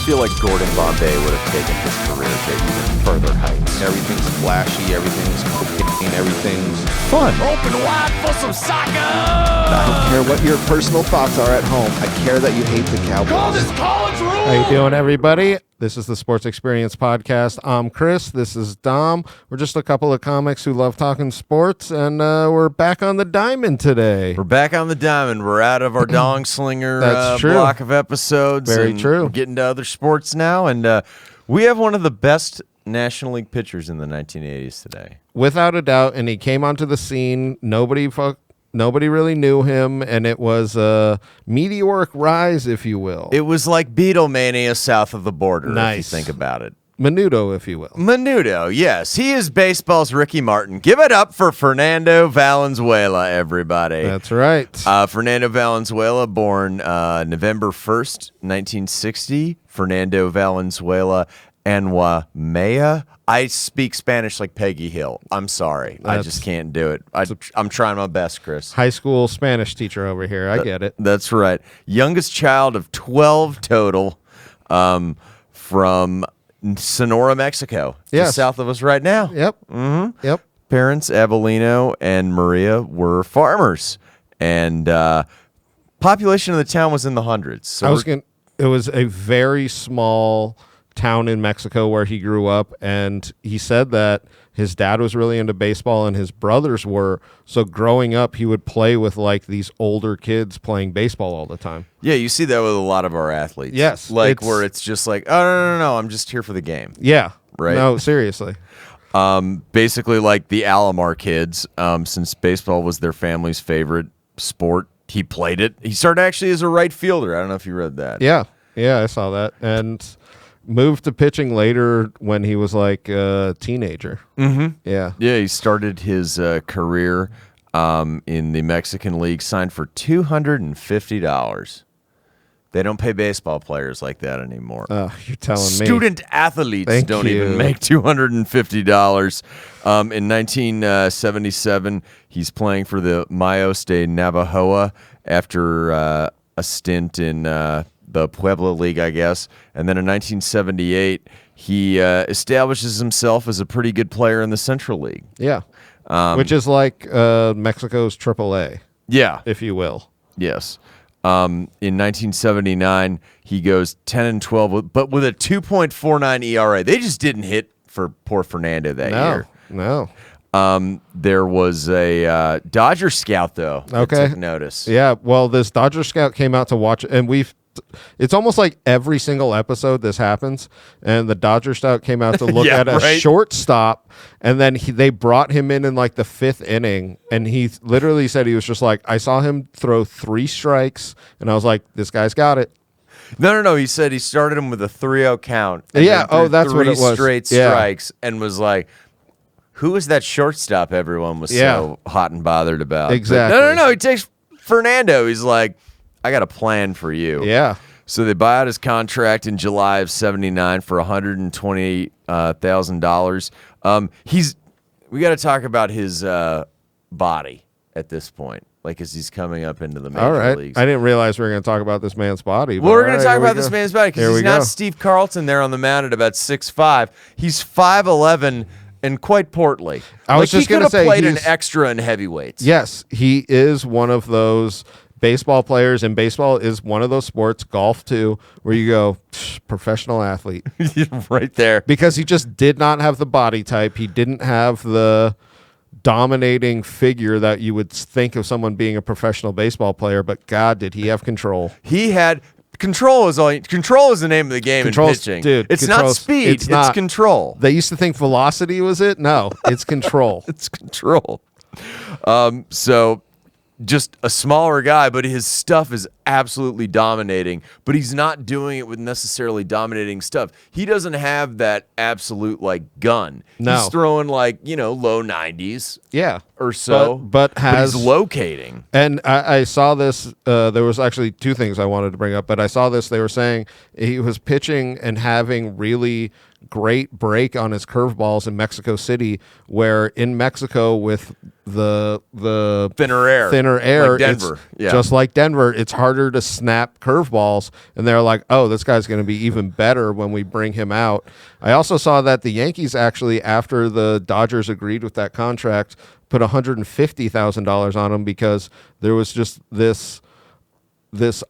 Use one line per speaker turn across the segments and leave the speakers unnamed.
feel like Gordon Bombay would have taken his career to even further heights.
Everything's flashy, everything's cocaine, everything's fun.
Open wide for some soccer!
I don't care what your personal thoughts are at home. I care that you hate the Cowboys.
Call this college rule!
How you doing, everybody? This is the Sports Experience Podcast. I'm Chris. This is Dom. We're just a couple of comics who love talking sports, and we're back on the diamond today.
We're back on the diamond. We're out of our dong slinger
That's true.
block of episodes.
Very
and
true.
We're getting to other sports now, and we have one of the best National League pitchers in the 1980s today.
Without a doubt, and he came onto the scene. Nobody really knew him, and it was a meteoric rise, if you will.
It was like Beatlemania south of the border,
Nice.
if you think about it.
Menudo, if you will.
Menudo, yes. He is baseball's Ricky Martin. Give it up for Fernando Valenzuela, everybody.
That's right.
Fernando Valenzuela, born November 1st, 1960. Fernando Valenzuela Anwamea. I speak Spanish like Peggy Hill. I'm sorry. I just can't do it. I'm trying my best, Chris.
High school Spanish teacher over here. I get it.
That's right. Youngest child of 12 total from Sonora, Mexico.
Yes.
Just south of us right now.
Yep. Mm-hmm. Yep.
Parents, Avelino and Maria, were farmers. And population of the town was in the hundreds. So
It was a very small town in Mexico where he grew up, and he said that his dad was really into baseball and his brothers were, so growing up he would play with like these older kids playing baseball all the time.
Yeah, you see that with a lot of our athletes.
Yes,
where it's just like, oh, no, I'm just here for the game.
Yeah.
Right.
No, seriously.
Basically like the Alomar kids, since baseball was their family's favorite sport, he played it. He started actually as a right fielder. I don't know if you read that.
Yeah, I saw that, and moved to pitching later when he was like a teenager.
Mm-hmm.
Yeah,
he started his career in the Mexican League, signed for $250. They don't pay baseball players like that anymore.
You're telling me.
Student athletes don't even make $250. In 1977, he's playing for the Mayos de Navojoa after a stint in the Puebla League, I guess. And then in 1978, he establishes himself as a pretty good player in the Central League.
Yeah, which is like Mexico's AAA.
Yeah.
If you will.
Yes. In 1979, he goes 10-12, but with a 2.49 ERA. They just didn't hit for poor Fernando that year.
No.
There was a Dodger scout, though, that
Okay.
took notice.
Yeah, well, this Dodger scout came out to watch, and it's almost like every single episode this happens, and the Dodger scout came out to look at a shortstop, and then they brought him in like the fifth inning, and he literally said he was just like, I saw him throw 3 strikes, and I was like, this guy's got it.
No. He said he started him with a 3-0 count. And
Yeah,
then threw
that's what it was.
3 straight strikes, and was like, who is that shortstop everyone was so hot and bothered about?
Exactly.
But no. He takes Fernando. He's like, I got a plan for you.
Yeah.
So they buy out his contract in July of '79 for $120,000. We got to talk about his body at this point, like as he's coming up into the major leagues.
I didn't realize we were going to talk about this man's body.
Well, we're going to talk about this man's body because he's not
go.
Steve Carlton there on the mound at about 6'5". He's 5'11" and quite portly.
I was just
going to
say
played an extra in heavyweights.
Yes, he is one of those baseball players, and baseball is one of those sports, golf too, where you go, professional athlete.
Right there.
Because he just did not have the body type. He didn't have the dominating figure that you would think of someone being a professional baseball player, but God, did he have control.
He had control is the name of the game in pitching.
Dude,
it's not speed, it's control.
They used to think velocity was it. No, it's control.
It's control. So just a smaller guy, but his stuff is absolutely dominating. But he's not doing it with necessarily dominating stuff. He doesn't have that absolute like gun.
No.
He's throwing like, low 90s.
Yeah.
Or so.
But
he's locating.
And I saw this. There was actually 2 things I wanted to bring up, but I saw this. They were saying he was pitching and having really great break on his curveballs in Mexico City, where in Mexico with the
thinner air
like
Denver.
Just like Denver, it's hard harder to snap curveballs, and they're like, oh, this guy's going to be even better when we bring him out. I also saw that the Yankees actually, after the Dodgers agreed with that contract, put $150,000 on him because there was just this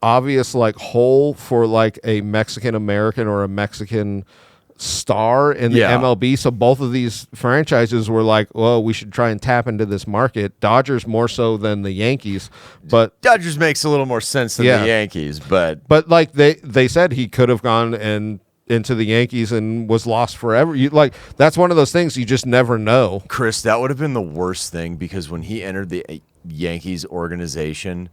obvious like hole for like a Mexican American or a Mexican star in the MLB. So both of these franchises were like, well, we should try and tap into this market. Dodgers more so than the Yankees, but
Dodgers makes a little more sense than the Yankees, but
like they said he could have gone and into the Yankees and was lost forever. That's one of those things you just never know.
Chris, that would have been the worst thing, because when he entered the Yankees organization,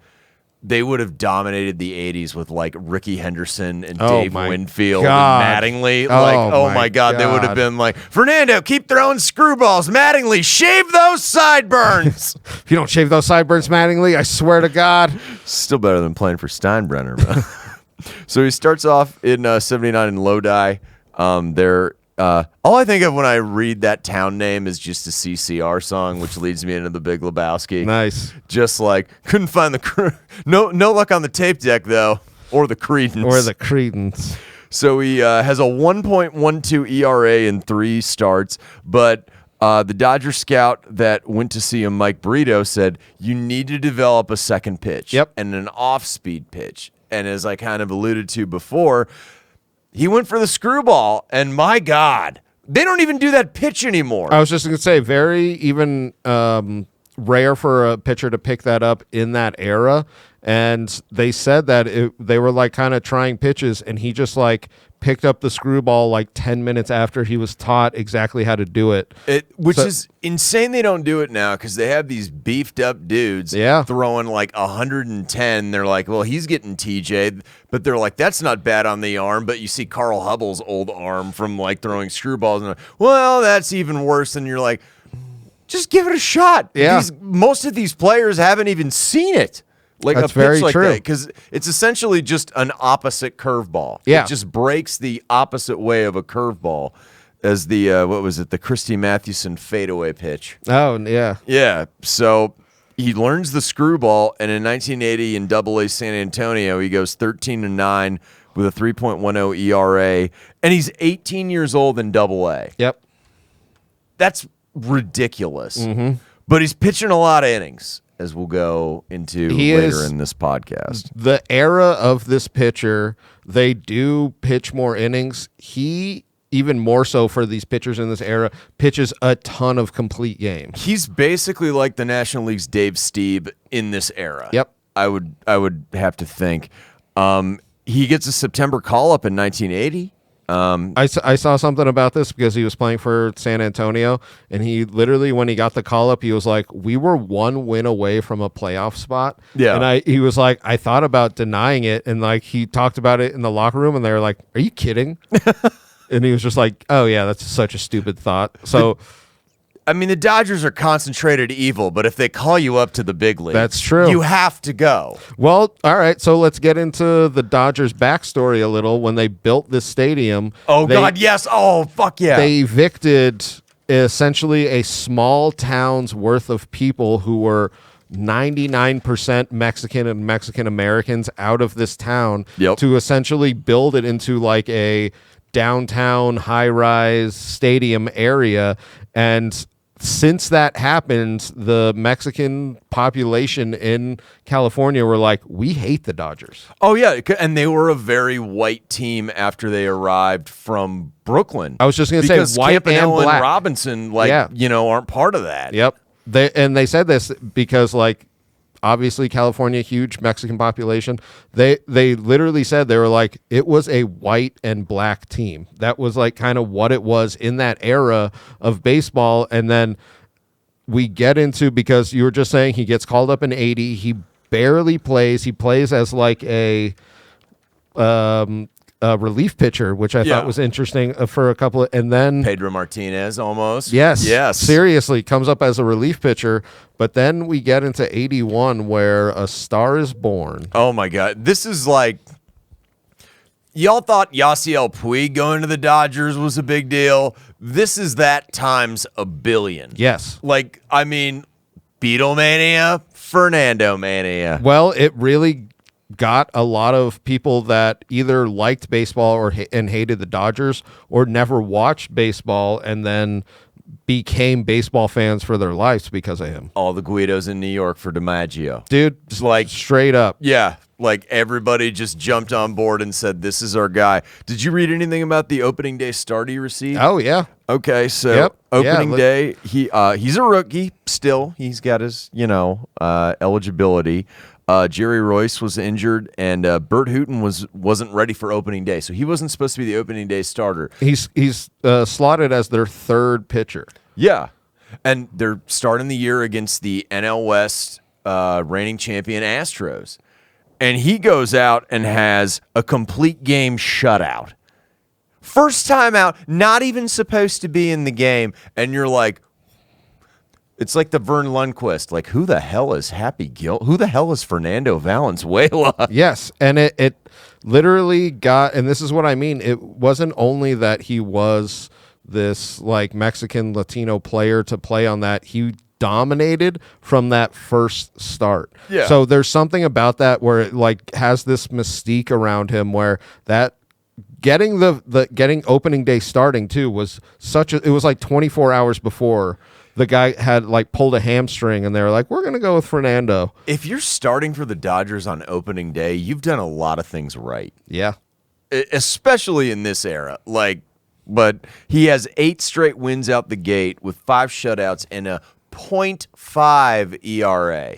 they would have dominated the 80s with like Ricky Henderson and Dave Winfield and Mattingly. Oh my God. They would have been like, Fernando, keep throwing screwballs. Mattingly, shave those sideburns.
If you don't shave those sideburns, Mattingly, I swear to God.
Still better than playing for Steinbrenner. So he starts off in 79 in Lodi. All I think of when I read that town name is just a CCR song, which leads me into the Big Lebowski.
Nice.
Just like, couldn't find the no luck on the tape deck though, or the Credence. So he has a 1.12 ERA in 3 starts, but the Dodger scout that went to see him, Mike Brito, said you need to develop a second pitch and an off-speed pitch. And as I kind of alluded to before, he went for the screwball, and my God, they don't even do that pitch anymore.
I was just going to say, very even rare for a pitcher to pick that up in that era. And they said that they were like kind of trying pitches, and he just like picked up the screwball like 10 minutes after he was taught exactly how to do it.
Which is insane they don't do it now, because they have these beefed up dudes throwing like 110. They're like, well, he's getting TJ, but they're like, that's not bad on the arm. But you see Carl Hubbell's old arm from like throwing screwballs, and like, well, that's even worse. And you're like, just give it a shot.
Yeah.
Most of these players haven't even seen it. Like
that's
a pitch
very
like
true.
that, because it's essentially just an opposite curveball.
Yeah.
It just breaks the opposite way of a curveball, as the the Christy Mathewson fadeaway pitch.
Oh yeah,
yeah. So he learns the screwball, and in 1980 in Double-A San Antonio, he goes 13-9 with a 3.10 ERA, and he's 18 years old in Double-A.
Yep,
that's ridiculous.
Mm-hmm.
But he's pitching a lot of innings, as we'll go into later in this podcast.
The era of this pitcher, they do pitch more innings. He, even more so for these pitchers in this era, pitches a ton of complete games.
He's basically like the National League's Dave Stieb in this era.
Yep.
I would have to think. He gets a September call-up in 1980.
I saw something about this because he was playing for San Antonio, and he literally, when he got the call up, he was like, we were 1 win away from a playoff spot.
Yeah.
And he was like, I thought about denying it, and like he talked about it in the locker room, and they were like, are you kidding? And he was just like, oh yeah, that's such a stupid thought. So
I mean, the Dodgers are concentrated evil, but if they call you up to the big league,
that's true.
You have to go.
Well, all right, so let's get into the Dodgers' backstory a little. When they built this stadium,
God, yes. Oh, fuck yeah.
They evicted essentially a small town's worth of people who were 99% Mexican and Mexican Americans out of this town to essentially build it into like a downtown high-rise stadium area. And since that happened, the Mexican population in California were like, we hate the Dodgers.
Oh, yeah. And they were a very white team after they arrived from Brooklyn.
I was just going to say white
Campanella
and black.
And Robinson, aren't part of that.
Yep. They said this because, like, obviously California, huge Mexican population. They literally said, they were like, it was a white and black team. That was like kind of what it was in that era of baseball. And then we get into, because you were just saying he gets called up in 80. He barely plays. He plays as like a relief pitcher, which I thought was interesting for a couple of, and then
Pedro Martinez almost.
Yes. Seriously, comes up as a relief pitcher, but then we get into 81 where a star is born.
Oh my God. This is like, y'all thought Yasiel Puig going to the Dodgers was a big deal. This is that times a billion.
Yes.
Like, I mean, Beatlemania, Fernandomania.
Well, it really got a lot of people that either liked baseball or and hated the Dodgers, or never watched baseball and then became baseball fans for their lives because of him.
All the Guidos in New York for DiMaggio.
Dude,
like
straight up.
Yeah, like everybody just jumped on board and said, this is our guy. Did you read anything about the opening day start he received?
Oh, yeah.
Okay, so opening day, he's a rookie still. He's got his, eligibility. Jerry Royce was injured, and Bert Hooton wasn't ready for opening day, so he wasn't supposed to be the opening day starter.
He's slotted as their third pitcher.
Yeah, and they're starting the year against the NL West reigning champion Astros, and he goes out and has a complete game shutout. First time out, not even supposed to be in the game, and you're like, it's like the Vern Lundquist. Like, who the hell is Happy Gil? Who the hell is Fernando Valenzuela?
Yes, and it literally got, and this is what I mean, it wasn't only that he was this like Mexican Latino player to play on that, he dominated from that first start.
Yeah.
So there's something about that where it like has this mystique around him where that getting getting opening day starting too was it was like 24 hours before the guy had like pulled a hamstring, and they were like, we're going to go with Fernando.
If you're starting for the Dodgers on opening day, you've done a lot of things right.
Yeah.
Especially in this era. But he has 8 straight wins out the gate with 5 shutouts and a .5 ERA.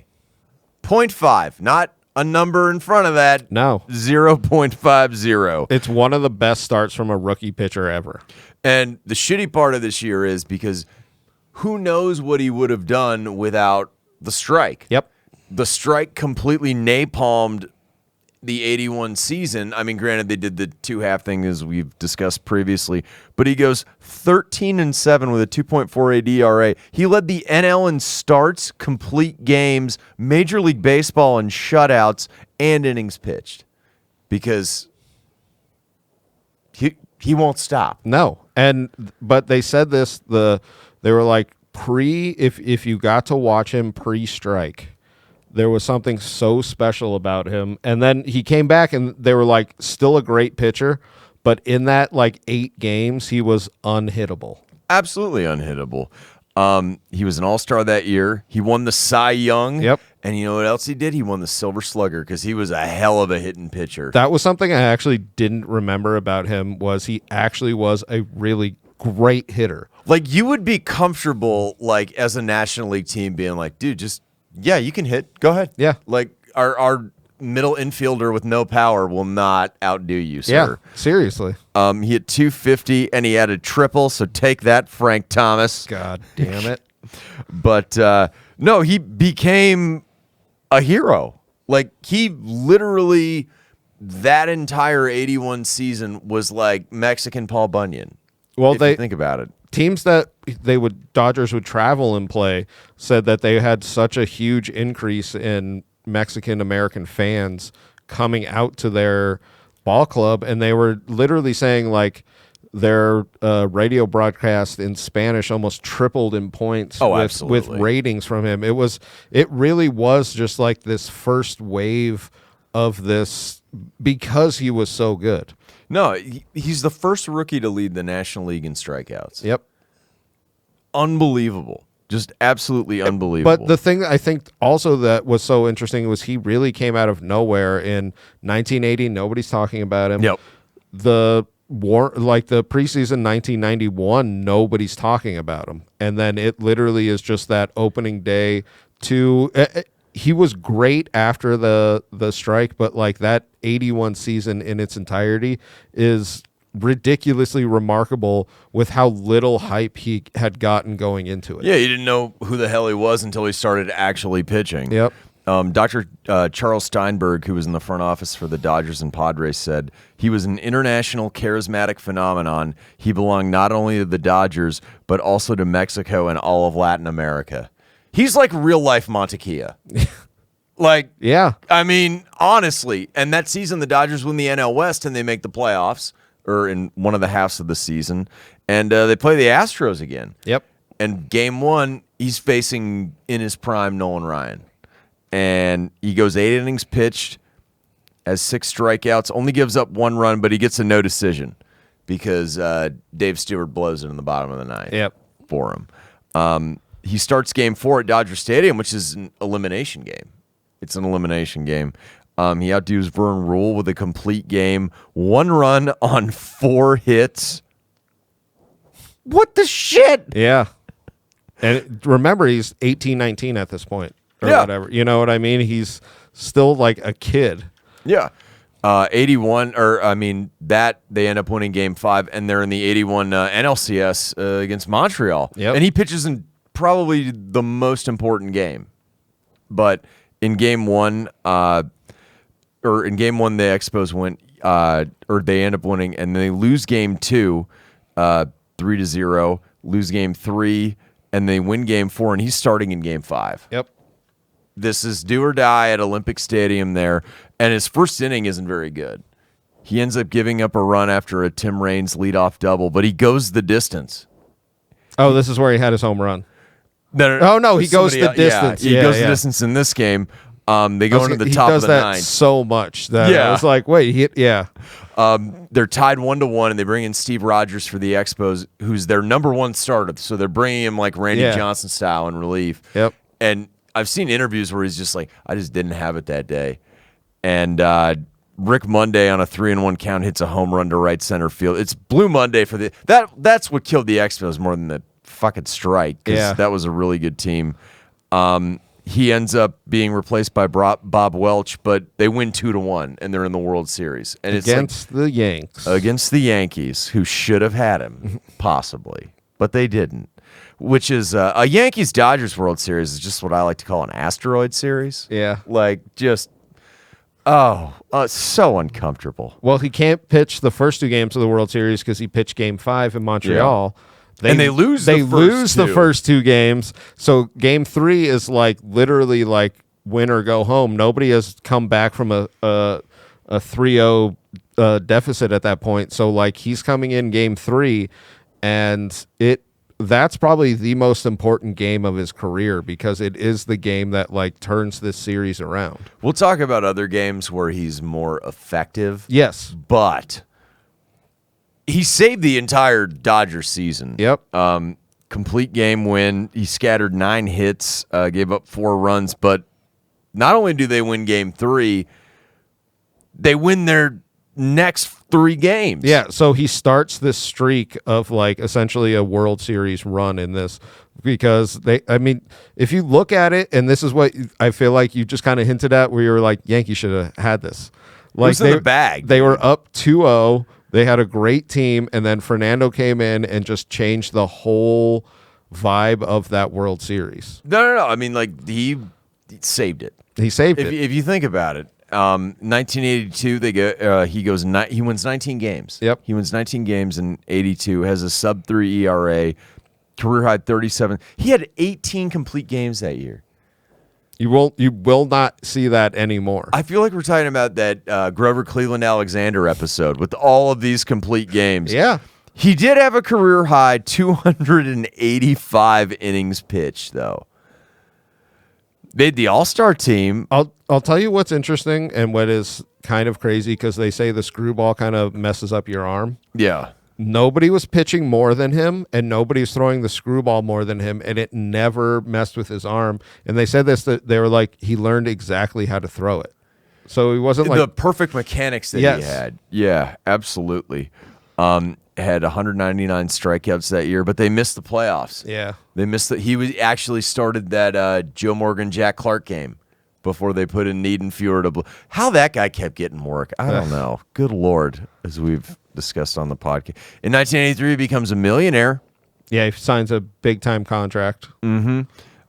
0.5, not a number in front of that.
No.
0.50.
It's one of the best starts from a rookie pitcher ever.
And the shitty part of this year is because who knows what he would have done without the strike?
Yep.
The strike completely napalmed the 81 season. I mean, granted, they did the 2-half thing as we've discussed previously, but he goes 13-7 with a 2.48 ERA. He led the NL in starts, complete games, Major League Baseball in shutouts, and innings pitched because he won't stop.
No. But they said this, they were like if you got to watch him pre-strike, there was something so special about him. And then he came back and they were like, still a great pitcher, but in that like 8 games, he was unhittable.
Absolutely unhittable. He was an all-star that year. He won the Cy Young.
Yep.
And you know what else he did? He won the Silver Slugger because he was a hell of a hitting pitcher.
That was something I actually didn't remember about him, was he actually was a really great hitter.
Like, you would be comfortable, like, as a National League team being like, dude, you can hit. Go ahead.
Yeah.
Like, our middle infielder with no power will not outdo you, sir.
Yeah, seriously.
He hit 250, and he had a triple, so take that, Frank Thomas.
God damn it.
But, no, he became a hero. Like, he literally, that entire 81 season was like Mexican Paul Bunyan.
Well,
if you think about it.
Teams that Dodgers would travel and play said that they had such a huge increase in Mexican American fans coming out to their ball club, and they were literally saying like their radio broadcast in Spanish almost tripled in points with ratings from him. It really was just like this first wave of this because he was so good.
No, he's the first rookie to lead the National League in strikeouts.
Yep.
Unbelievable. Just absolutely unbelievable.
But the thing I think also that was so interesting was he really came out of nowhere in 1980. Nobody's talking about him.
Yep.
The preseason 1991, nobody's talking about him. And then it literally is just that opening day he was great after the strike, but like that 81 season in its entirety is ridiculously remarkable with how little hype he had gotten going into it.
Yeah, you didn't know who the hell he was until he started actually pitching.
Yep.
Dr. Charles Steinberg, who was in the front office for the Dodgers and Padres, said he was an international charismatic phenomenon. He belonged not only to the Dodgers, but also to Mexico and all of Latin America. He's like real-life Montequilla. Like,
yeah.
I mean, honestly. And that season, the Dodgers win the NL West, and they make the playoffs, or in one of the halves of the season. And they play the Astros again.
Yep.
And game 1, he's facing, in his prime, Nolan Ryan. And he goes 8 innings pitched, has 6 strikeouts, only gives up 1 run, but he gets a no decision because Dave Stewart blows it in the bottom of the 9th for him. He starts Game 4 at Dodger Stadium, which is an elimination game. It's an elimination game. He outdoes Vern Rule with a complete game, 1 run on 4 hits. What the shit?
Yeah. And remember, he's 18, 19 at this point or whatever. You know what I mean? He's still like a kid.
Yeah. 81, that they end up winning Game 5, and they're in the 81 NLCS against Montreal.
Yep.
And he pitches in probably the most important game. But in Game 1, the Expos went, or they end up winning, and they lose Game 2, 3-0, lose Game 3, and they win Game 4, and he's starting in Game 5.
Yep.
This is do or die at Olympic Stadium there, and his first inning isn't very good. He ends up giving up a run after a Tim Raines leadoff double, but he goes the distance.
Oh, this is where he had his home run.
No,
he goes the distance.
Yeah, he goes the distance in this game. They go into the top of the 9th.
He does that so much that I was like, wait,
they're tied 1-1, and they bring in Steve Rogers for the Expos, who's their number 1 starter. So they're bringing him like Randy Johnson style in relief.
Yep.
And I've seen interviews where he's just like, I just didn't have it that day. And Rick Monday on a 3-1 count hits a home run to right center field. It's Blue Monday for that's what killed the Expos more than the fucking strike.
Yeah.
That was a really good team. He ends up being replaced by Bob Welch, but they win 2-1, and they're in the World Series. And
against the Yanks.
Against the Yankees, who should have had him, possibly, but they didn't. Which is a Yankees-Dodgers World Series is just what I like to call an asteroid series.
Yeah.
Like, just, so uncomfortable.
Well, he can't pitch the first 2 games of the World Series because he pitched Game 5 in Montreal.
Yeah. They lose
the first 2 games. So Game 3 is like literally like win or go home. Nobody has come back from a 3-0 deficit at that point. So like he's coming in Game 3, and that's probably the most important game of his career because it is the game that like turns this series around.
We'll talk about other games where he's more effective.
Yes.
But he saved the entire Dodgers season.
Yep.
Complete game win. He scattered 9 hits, gave up 4 runs, but not only do they win Game 3, they win their next 3 games.
Yeah, so he starts this streak of like essentially a World Series run in this because if you look at it, and this is what I feel like you just kind of hinted at where you were like, Yankees should have had this. Like,
it was in the bag.
They were up 2-0. They had a great team, and then Fernando came in and just changed the whole vibe of that World Series.
No. I mean, like, he saved it.
He saved it.
If you think about it. 1982, he wins 19 games.
Yep.
He wins 19 games in 82, has a sub-3 ERA, career high 37. He had 18 complete games that year.
You will not see that anymore.
I feel like we're talking about that Grover Cleveland Alexander episode with all of these complete games.
Yeah.
He did have a career high 285 innings pitched, though. Made the All-Star team.
I'll tell you what's interesting and what is kind of crazy because they say the screwball kind of messes up your arm.
Yeah.
Nobody was pitching more than him, and nobody was throwing the screwball more than him, and it never messed with his arm. And they said that they were like, he learned exactly how to throw it. So he wasn't like
the perfect mechanics that he had. Yeah, absolutely. Had 199 strikeouts that year, but they missed the playoffs.
Yeah.
They missed he actually started that Joe Morgan, Jack Clark game before they put in Niedenfuhr to how that guy kept getting work. I don't know. Good Lord, as we've discussed on the podcast. In 1983, he becomes a millionaire.
Yeah, he signs a big-time contract.
Mm-hmm.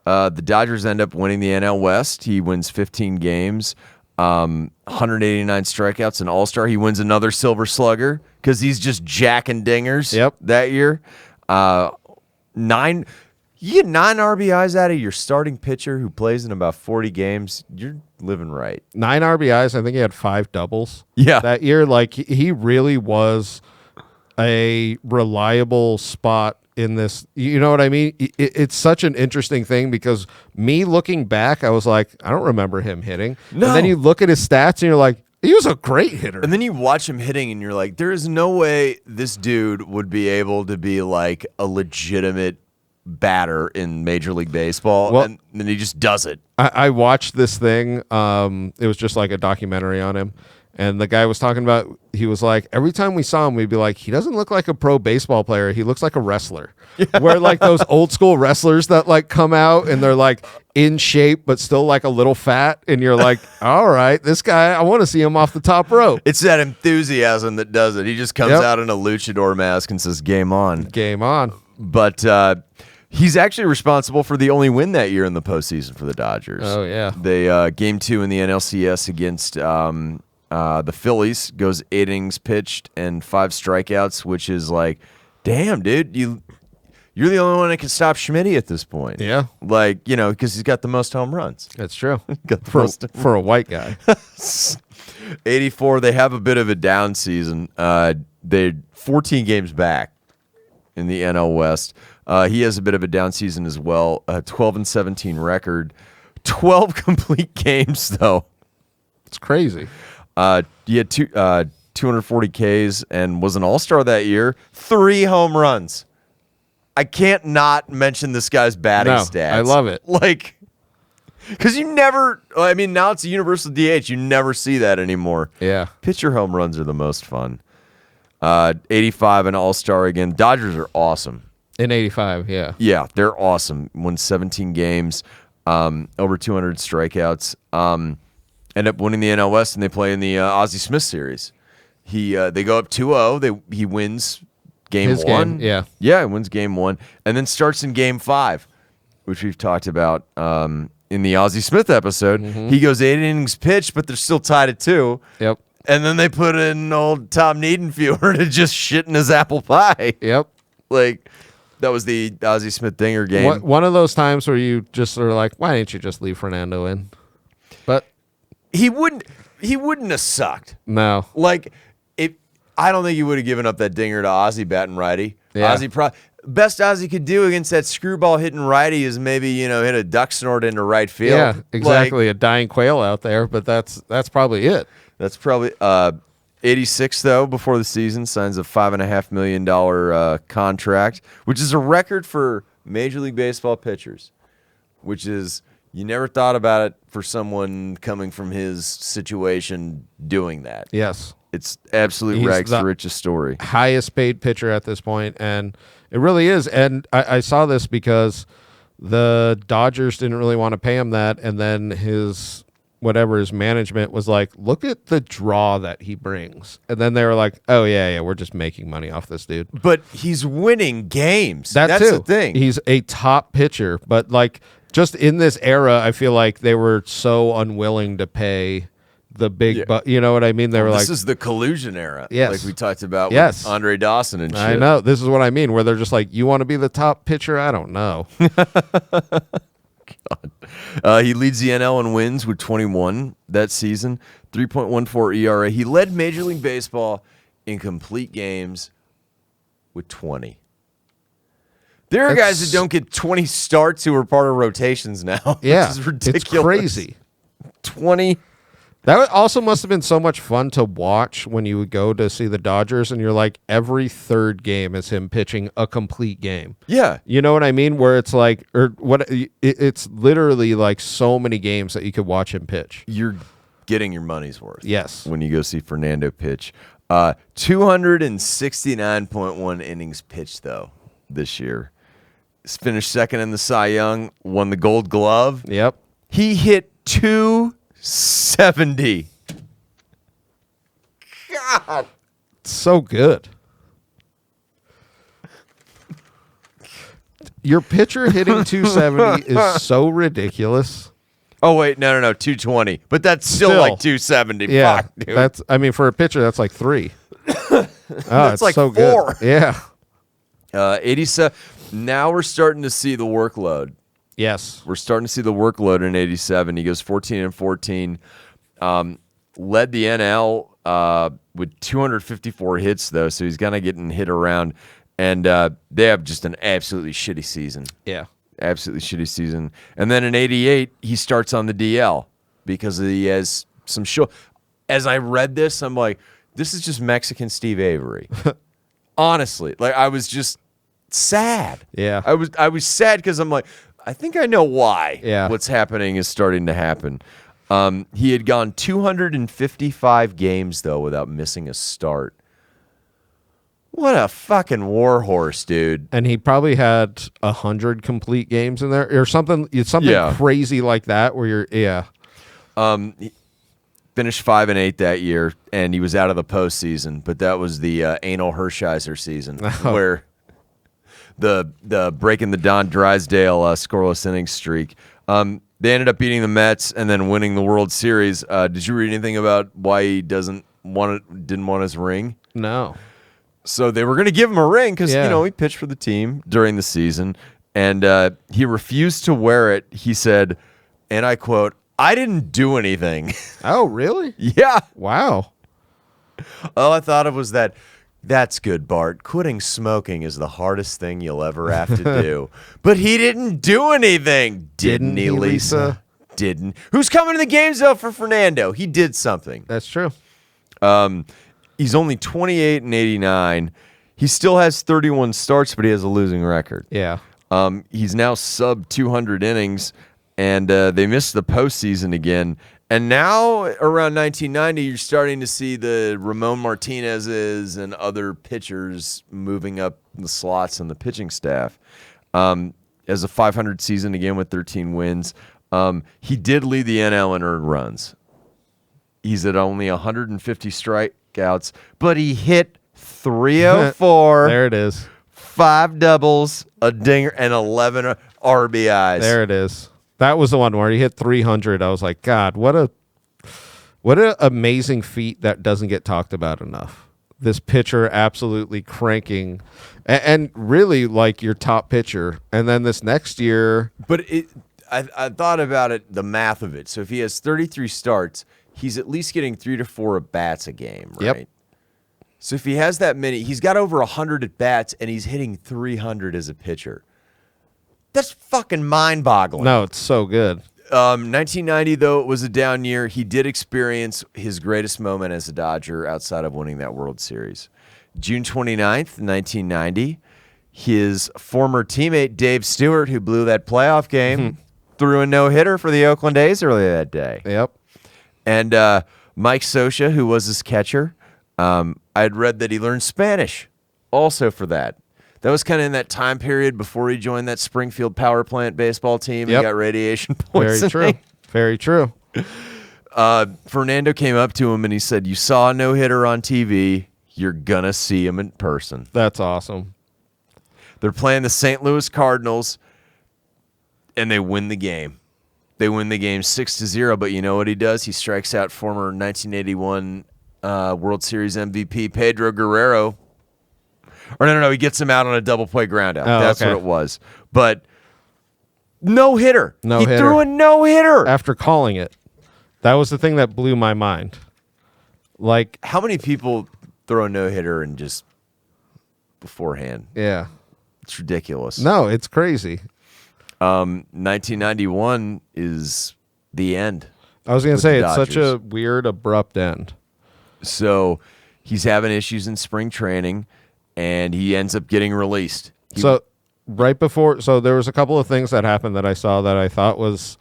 The Dodgers end up winning the NL West. He wins 15 games, 189 strikeouts, an All-Star. He wins another Silver Slugger because he's just jacking dingers that year. You get 9 RBIs out of your starting pitcher who plays in about 40 games, you're living right.
9 RBIs. I think he had 5 doubles.
Yeah.
That year, like, he really was a reliable spot in this. You know what I mean? It's such an interesting thing because me looking back, I was like, I don't remember him hitting.
No.
And then you look at his stats and you're like, He was a great hitter.
And then you watch him hitting, and you're like, there is no way this dude would be able to be like a legitimate batter in Major League Baseball.
Well,
and then he just does it.
I watched this thing. It was just like a documentary on him. And the guy was talking about, he was like, every time we saw him, we'd be like, he doesn't look like a pro baseball player. He looks like a wrestler. Where like those old school wrestlers that like come out and they're like in shape, but still like a little fat. And you're like, all right, this guy, I want to see him off the top rope.
It's that enthusiasm that does it. He just comes out in a luchador mask and says, game on.
Game on.
But he's actually responsible for the only win that year in the postseason for the Dodgers.
Oh, yeah.
They game 2 in the NLCS against the Phillies, goes 8 innings pitched and 5 strikeouts, which is like, damn, dude, you're the only one that can stop Schmitty at this point.
Yeah.
Like, you know, because he's got the most home runs.
That's true.
Got the
For a white guy.
84, they have a bit of a down season. They're 14 games back in the NL West. He has a bit of a down season as well. 12-17 record. 12 complete games, though.
It's crazy.
He had 240 Ks and was an all-star that year. 3 home runs. I can't not mention this guy's batting stats.
I love it.
Like, because you never, I mean, now it's a universal DH. You never see that anymore.
Yeah.
Pitcher home runs are the most fun. 85, an all-star again. Dodgers are awesome.
In 85, yeah.
Yeah, they're awesome. Won 17 games, over 200 strikeouts. End up winning the NL West, and they play in the Ozzie Smith series. They go up 2-0. He wins game 1.
Yeah,
he wins game 1, and then starts in game 5, which we've talked about in the Ozzie Smith episode. Mm-hmm. He goes 8 innings pitched, but they're still tied at 2.
Yep.
And then they put in old Tom Niedenfuer to just shit in his apple pie.
Yep.
Like, that was the Ozzie Smith dinger game.
One of those times where you just are like, why didn't you just leave Fernando in? But
he wouldn't have sucked.
No.
Like, I don't think he would have given up that dinger to Ozzie batting righty.
Yeah.
Best Ozzie could do against that screwball hitting righty is maybe, hit a duck snort into right field.
Yeah, exactly. A dying quail out there, but that's probably it.
That's probably 86 though. Before the season, signs a $5.5 million contract, which is a record for Major League Baseball pitchers. Which is, you never thought about it for someone coming from his situation doing that.
Yes.
It's absolute rags to riches story.
Highest paid pitcher at this point, and it really is. And I saw this because the Dodgers didn't really want to pay him that, and then his management was like, look at the draw that he brings. And then they were like, oh, yeah, we're just making money off this dude.
But he's winning games.
That's
the thing.
He's a top pitcher, but like just in this era, I feel like they were so unwilling to pay the big, you know what I mean? They were like,
this is the collusion era.
Yes.
Like we talked about with Andre Dawson and shit.
I know. This is what I mean, where they're just like, you want to be the top pitcher? I don't know.
God. He leads the NL in wins with 21 that season, 3.14 ERA. He led Major League Baseball in complete games with 20. There are guys that don't get 20 starts who are part of rotations now.
Yeah,
Which is ridiculous.
It's crazy.
20.
That also must have been so much fun to watch when you would go to see the Dodgers and you're like, every third game is him pitching a complete game.
Yeah.
You know what I mean? Where it's like, it's literally like so many games that you could watch him pitch.
You're getting your money's worth.
Yes.
When you go see Fernando pitch. 269.1 innings pitched, though, this year. He's finished second in the Cy Young, won the Gold Glove.
Yep.
He hit 270. God.
So good. Your pitcher hitting 270 is so ridiculous.
Oh, wait, no, 220. But that's still like 270.
Yeah,
Fuck, dude.
that's, I mean, for a pitcher, that's like 3.
That's like
so
4.
Good. Yeah.
87. Now we're starting to see the workload.
Yes.
We're starting to see the workload in 87. He goes 14-14. Led the NL with 254 hits, though, so he's kind of getting hit around. And they have just an absolutely shitty season.
Yeah.
Absolutely shitty season. And then in 88, he starts on the DL because he has some show. as I read this, I'm like, this is just Mexican Steve Avery. Honestly, like I was just sad.
Yeah.
I was sad because I'm like, I think I know why.
Yeah.
What's happening is starting to happen. He had gone 255 games though without missing a start. What a fucking warhorse, dude.
And he probably had 100 complete games in there or something. It's something crazy like that where you're,
He finished 5-8 that year, and he was out of the postseason. But that was the anal Hershiser season where the breaking the Don Drysdale scoreless innings streak. They ended up beating the Mets and then winning the World Series. Did you read anything about why he didn't want his ring?
No.
So they were going to give him a ring because,
Yeah.
he pitched for the team during the season. And he refused to wear it. He said, and I quote, "I didn't do anything."
Oh, really?
Yeah.
Wow.
All I thought of was that, that's good, Bart. Quitting smoking is the hardest thing you'll ever have to do. But he didn't do anything. Didn't he, Lisa? Didn't. Who's coming to the games, though, for Fernando? He did something.
That's true.
He's only 28 and 89. He still has 31 starts, but he has a losing record.
Yeah.
He's now sub 200 innings, and they missed the postseason again. And now, around 1990, you're starting to see the Ramon Martinez's and other pitchers moving up the slots in the pitching staff. As a 500 season again with 13 wins, he did lead the NL in earned runs. He's at only 150 strikeouts, but he hit 304.
There it is.
5 doubles, a dinger, and 11 RBIs.
There it is. That was the one where he hit 300. I was like, God, what an amazing feat that doesn't get talked about enough. This pitcher absolutely cranking, and really like your top pitcher. And then this next year,
But I thought about it, the math of it. So if he has 33 starts, he's at least getting 3 to 4 at-bats a game, right?
Yep.
So if he has that many, he's got over 100 at-bats, and he's hitting 300 as a pitcher. That's fucking mind-boggling.
no, it's so good.
1990, though, it was a down year. He did experience his greatest moment as a Dodger outside of winning that World Series. June 29th, 1990, his former teammate, Dave Stewart, who blew that playoff game, threw a no-hitter for the Oakland A's earlier that day.
Yep.
And Mike Scioscia, who was his catcher, I had read that he learned Spanish also for that. That was kind of in that time period before he joined that Springfield power plant baseball team
Yep.
and got radiation poisoning.
Very true. Very true.
Fernando came up to him and he said, "You saw a no-hitter on TV. You're going to see him in person."
That's awesome.
They're playing the St. Louis Cardinals, and they win the game. They win the game 6-0, but you know what he does? He strikes out former 1981 World Series MVP Pedro Guerrero. Or no, he gets him out on a double play ground out.
Oh,
That's
okay.
what it was. But no-hitter. He
No-hitter.
threw a no-hitter.
After calling it, that was the thing that blew my mind. Like,
How many people throw a no-hitter and just beforehand?
yeah.
It's ridiculous.
No, it's crazy.
1991 is the end.
I was going to
with
say,
the
it's such a
Dodgers.
weird, abrupt end.
So he's having issues in spring training, and he ends up getting released.
So right before, so there was a couple of things that happened that I saw that I thought was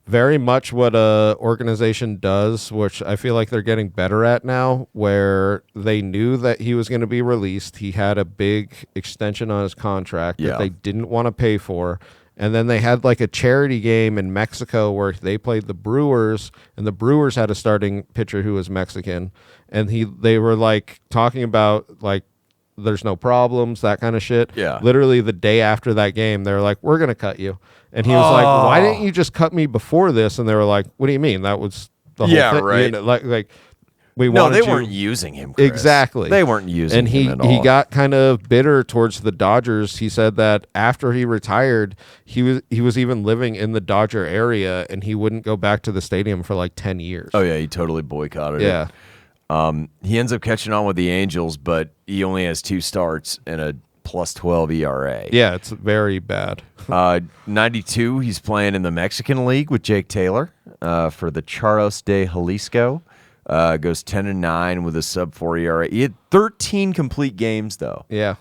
very much what a organization does, which I feel like they're getting better at now, where they knew that he was going to be released. He had a big extension on his contract
Yeah.
that they didn't want to pay for. And then they had like a charity game in Mexico where they played the Brewers, and the Brewers had a starting pitcher who was Mexican. And they were like talking about like, there's no problems, that kind of shit.
Yeah.
Literally the day after that game, they were like, we're going to cut you. And he was like, why didn't you just cut me before this? And they were like, what do you mean? That was the whole
Yeah,
thing.
right.
You know, like we
No,
wanted
they
you.
weren't using him, Chris.
Exactly.
They weren't using
and
him at all.
he got kind of bitter towards the Dodgers. He said that after he retired, he was even living in the Dodger area, and he wouldn't go back to the stadium for like 10 years.
Oh, yeah, he totally boycotted
Yeah.
it. He ends up catching on with the Angels, but he only has 2 starts and a +12 ERA.
Yeah, it's very bad.
92, he's playing in the Mexican League with Jake Taylor for the Charros de Jalisco. Goes 10-9 with a sub-4 ERA. He had 13 complete games, though.
Yeah.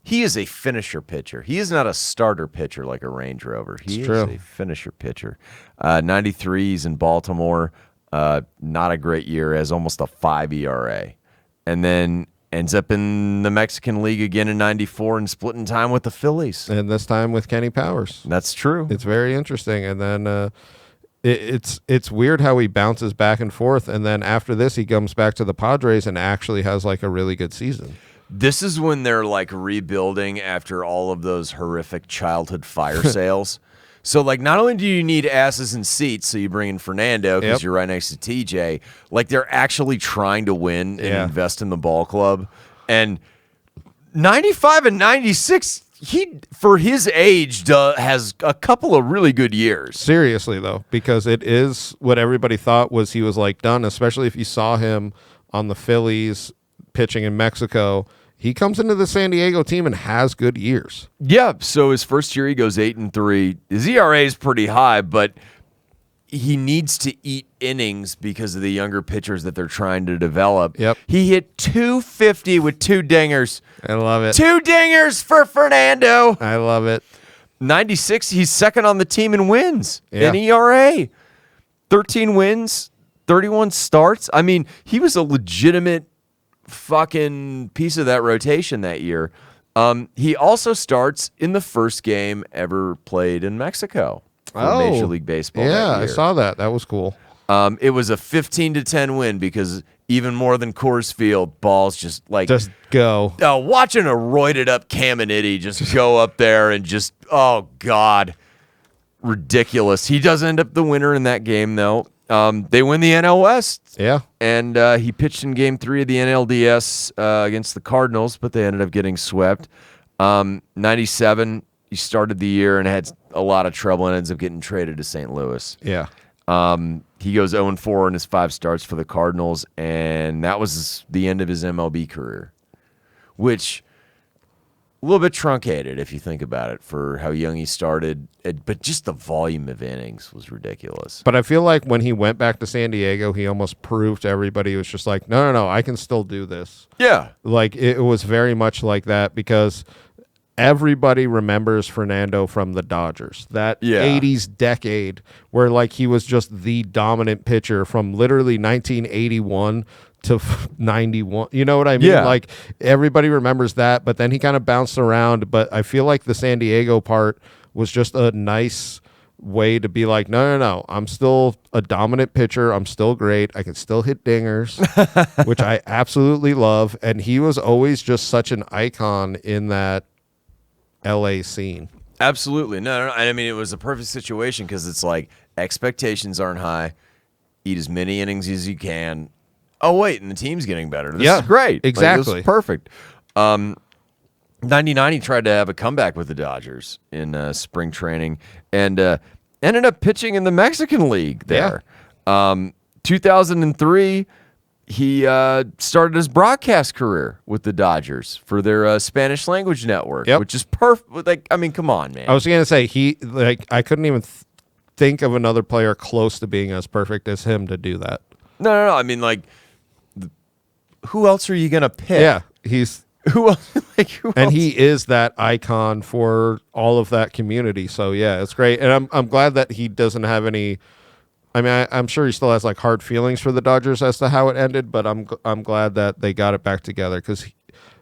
He is a finisher pitcher. He is not a starter pitcher like a Range Rover. He is a finisher pitcher. 93, he's in Baltimore. Not a great year, has almost a 5 ERA. And then ends up in the Mexican League again in 94 and splitting time with the Phillies.
And this time with Kenny Powers.
That's true.
It's very interesting. And then it's weird how he bounces back and forth. And then after this, he comes back to the Padres and actually has like a really good season.
This is when they're like rebuilding after all of those horrific childhood fire sales. So, like, not only do you need asses and seats, so you bring in Fernando because you're right next to TJ, like, they're actually trying to win and invest in the ball club. And 95 and 96, he, for his age, has a couple of really good years.
Seriously, though, because it is what everybody thought was he was, like, done, especially if you saw him on the Phillies pitching in Mexico. He comes into the San Diego team and has good years.
Yeah, so his first year he goes 8-3. His ERA is pretty high, but he needs to eat innings because of the younger pitchers that they're trying to develop.
Yep.
He hit 250 with 2 dingers.
I love it.
2 dingers for Fernando.
I love it.
96, he's second on the team in wins
Yeah.
in ERA. 13 wins, 31 starts. I mean, he was a legitimate fucking piece of that rotation that year. He also starts in the first game ever played in Mexico for Major League Baseball.
Yeah,
that year.
I saw that. That was cool.
It was a 15-10 win because even more than Coors Field, balls just
go.
Watching a roided up Caminiti just go up there and just, oh God, ridiculous. He does end up the winner in that game though. They win the NL West.
Yeah.
And he pitched in Game 3 of the NLDS against the Cardinals, but they ended up getting swept. 97, he started the year and had a lot of trouble and ends up getting traded to St. Louis.
Yeah.
He goes 0-4 in his 5 starts for the Cardinals, and that was the end of his MLB career, which a little bit truncated if you think about it for how young he started, but just the volume of innings was ridiculous.
But I feel like when he went back to San Diego, he almost proved to everybody, it was just like, no, I can still do this.
Yeah.
Like, it was very much like that because everybody remembers Fernando from the Dodgers. That 80s decade where, like, he was just the dominant pitcher from literally 1981 to 91. You know what I mean?
Yeah.
Like, everybody remembers that, but then he kind of bounced around. But I feel like the San Diego part was just a nice way to be like, no, I'm still a dominant pitcher. I'm still great. I can still hit dingers, which I absolutely love. And he was always just such an icon in that LA scene.
Absolutely. No. I mean, it was a perfect situation because it's like expectations aren't high. Eat as many innings as you can. Oh, wait, and the team's getting better. This is great.
Exactly.
Like, this is perfect. 99, he tried to have a comeback with the Dodgers in spring training and ended up pitching in the Mexican League there. 2003, he started his broadcast career with the Dodgers for their Spanish language network, which is perfect. Like, I mean, come on, man.
I was going to say, I couldn't even think of another player close to being as perfect as him to do that.
No. I mean, like, who else are you going to pick?
Yeah, he's...
Who else?
And he is that icon for all of that community. So, yeah, it's great. And I'm glad that he doesn't have any... I mean, I'm sure he still has, like, hard feelings for the Dodgers as to how it ended, but I'm glad that they got it back together because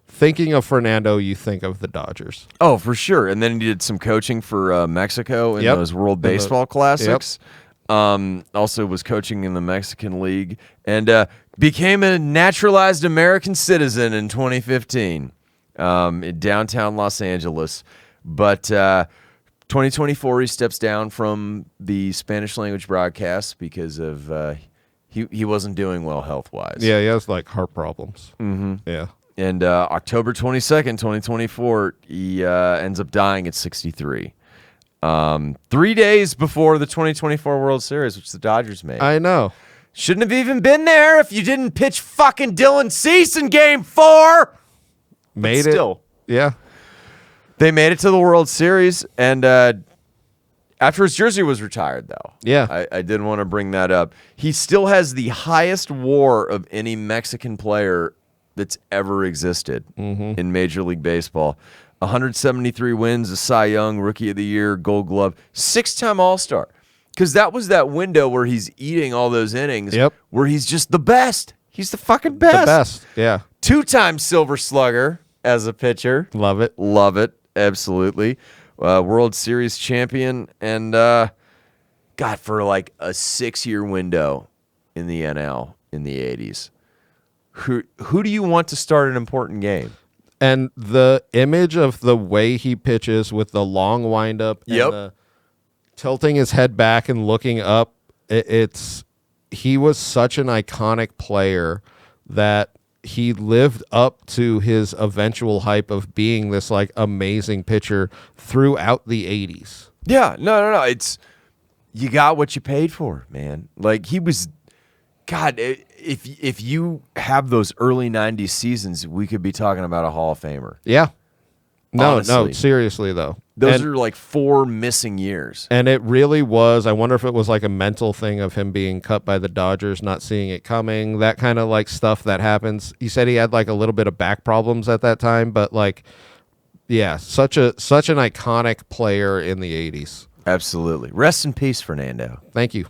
thinking of Fernando, you think of the Dodgers.
Oh, for sure. And then he did some coaching for Mexico in those World Baseball Classics. Also was coaching in the Mexican League and became a naturalized American citizen in 2015 in downtown Los Angeles. But 2024, he steps down from the Spanish language broadcast because of he wasn't doing well health-wise.
Yeah, he has, like, heart problems. Mm-hmm. Yeah.
And October 22nd, 2024, he ends up dying at 63. 3 days before the 2024 World Series, which the Dodgers made.
I know.
Shouldn't have even been there if you didn't pitch fucking Dylan Cease in Game 4.
Made it.
Still.
Yeah.
They made it to the World Series, and After his jersey was retired, though.
Yeah.
I did want to bring that up. He still has the highest WAR of any Mexican player that's ever existed in Major League Baseball. 173 wins, a Cy Young, Rookie of the Year, Gold Glove, 6-time All-Star. Because that was that window where he's eating all those innings, where he's just the best. He's the fucking best.
The best, yeah.
2-time Silver Slugger as a pitcher.
Love it.
Love it, absolutely. World Series champion, and God, for like a 6-year window in the NL in the 80s. Who do you want to start an important game?
And the image of the way he pitches with the long windup and the tilting his head back and looking up, he was such an iconic player that he lived up to his eventual hype of being this like amazing pitcher throughout the 80s.
Yeah, no. It's you got what you paid for, man. Like he was, God. If you have those early 90s seasons, we could be talking about a Hall of Famer.
Yeah. No,
Honestly.
seriously though.
Those are like 4 missing years.
And it really was. I wonder if it was like a mental thing of him being cut by the Dodgers, not seeing it coming, that kind of like stuff that happens. He said he had like a little bit of back problems at that time, but like, yeah, such an iconic player in the 80s.
Absolutely. Rest in peace, Fernando.
Thank you.